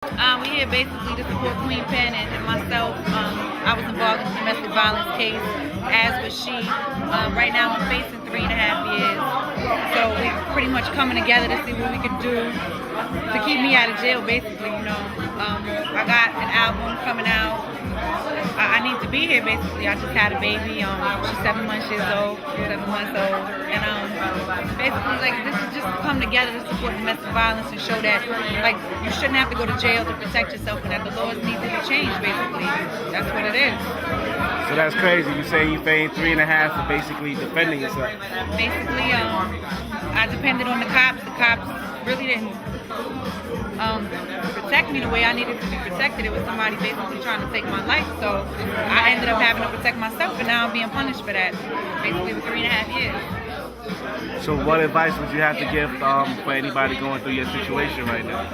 We here basically to support Queen Pen and myself. I was involved in a domestic violence case, as was she. Right now I'm facing 3.5 years. So we're pretty much coming together to see what we can do to keep me out of jail, basically, you know. I got an album coming out. I need to be here, basically. I just had a baby. She's 7 months old. And basically, like, this is just to come together to support domestic violence and show that, like, you shouldn't have to go to jail to protect yourself and that the laws need to be changed, basically. That's what it is. So that's crazy. You say you paid 3.5 for basically defending yourself. Basically, I depended on the cops. The cops really didn't protect me the way I needed to be protected. It was somebody basically trying to take my life. So I ended up having to protect myself, and now I'm being punished for that. Basically for 3.5 years. So what advice would you have to give for anybody going through your situation right now?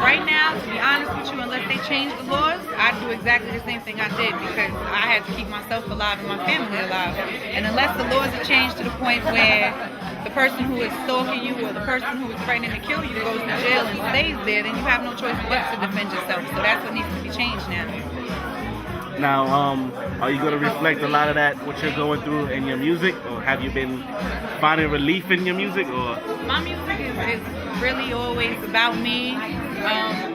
Right now, to be honest with you, unless they change the laws, I'd do exactly the same thing I did because I had to keep myself alive and my family alive. And unless the laws are changed to the point where the person who is stalking you or the person who is threatening to kill you goes to jail and stays there, then you have no choice but to defend yourself. So that's what needs to be changed now. Now, are you going to reflect a lot of that, what you're going through in your music, or have you been finding relief in your music? Or my music is really always about me.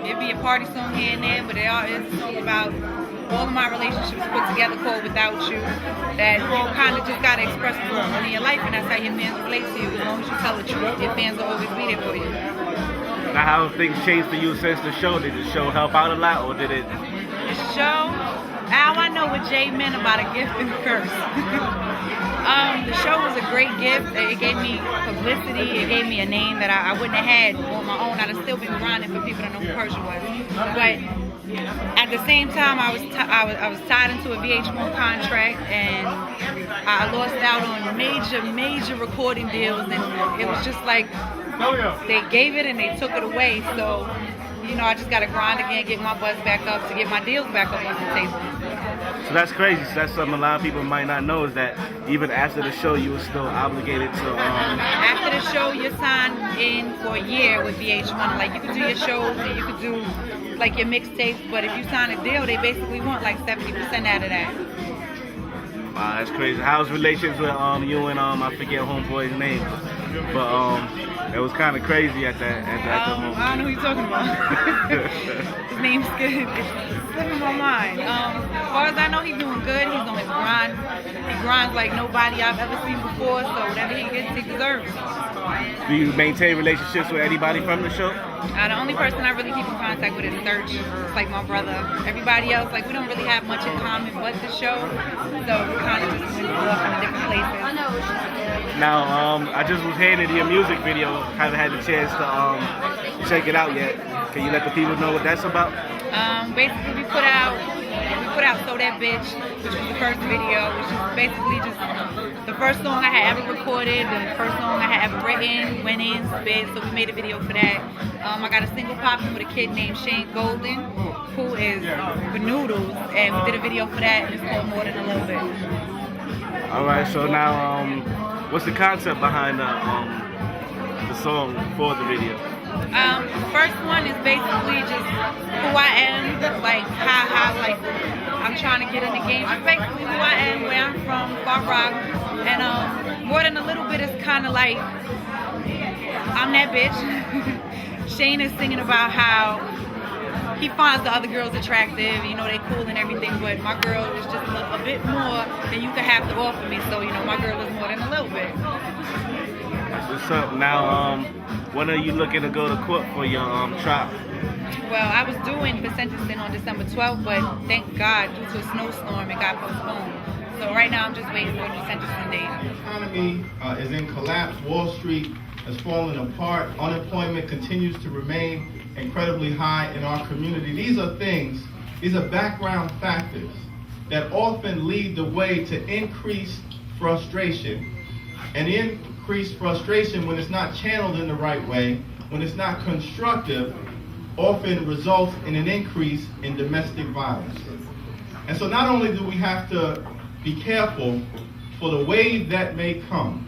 It'd be a party song here and there, but it's a song about all of my relationships put together called Without You, that you kind of just got to express what's going on in your life, and that's how your fans relate to you. As long as you tell the truth, your fans will always be there for you. Now, how have things changed for you since the show? Did the show help out a lot, or did it? The show? Now I know what Jay meant about a gift and a curse. The show was a great gift. It gave me publicity. It gave me a name that I wouldn't have had on my own. I'd have still been grinding for people to know who Persia was. But at the same time, I was tied into a VH1 contract, and I lost out on major recording deals, and it was just like they gave it and they took it away. So, you know, I just got to grind again, get my buzz back up to get my deals back up on the table. So that's crazy. So that's something a lot of people might not know, is that even after the show, you were still obligated to. After the show, you're signed in for a year with VH1. Like, you could do your shows and you could do like your mixtapes, but if you sign a deal, they basically want like 70% out of that. Wow, that's crazy. How's relations with you and I forget homeboy's name, but it was kind of crazy at that moment. I don't know who you're talking about. His name's good. It's slipping my mind. As far as I know, he's doing good. He's on his grind. He grinds like nobody I've ever seen before, so whatever he gets, he deserves. Do you maintain relationships with anybody from the show? The only person I really keep in contact with is Search. It's like my brother. Everybody else, like, we don't really have much in common but the show, so we kind of just went off in different places. Now, I just was hearing your music video. Haven't had the chance to check it out yet. Can you let the people know what that's about? Basically, we put out So That Bitch, which was the first video, which is basically just the first song I had ever recorded, the first song I had ever written, went in, spit, so we made a video for that. I got a single popping with a kid named Shane Golden, who is for Noodles, and we did a video for that, and it's called More Than a Little Bit. Alright, so now, what's the concept behind the song for the video? The first one is basically just who I am, like how like I'm trying to get in the game. Just basically who I am, where I'm from, Far Rock, and More Than a Little Bit is kind of like I'm that bitch. Shane is singing about how he finds the other girls attractive, you know, they cool and everything, but my girl is just a bit more than you could have to offer me. So, you know, my girl is more than a little bit. What's up? Now, when are you looking to go to court for your trial? Well, I was doing the sentencing on December 12th, but thank God, due to a snowstorm, it got postponed. So right now, I'm just waiting for the sentencing date. The economy is in collapse. Wall Street has fallen apart. Unemployment continues to remain incredibly high in our community. These are background factors that often lead the way to increased frustration. And increased frustration, when it's not channeled in the right way, when it's not constructive, often results in an increase in domestic violence. And so not only do we have to be careful for the wave that may come,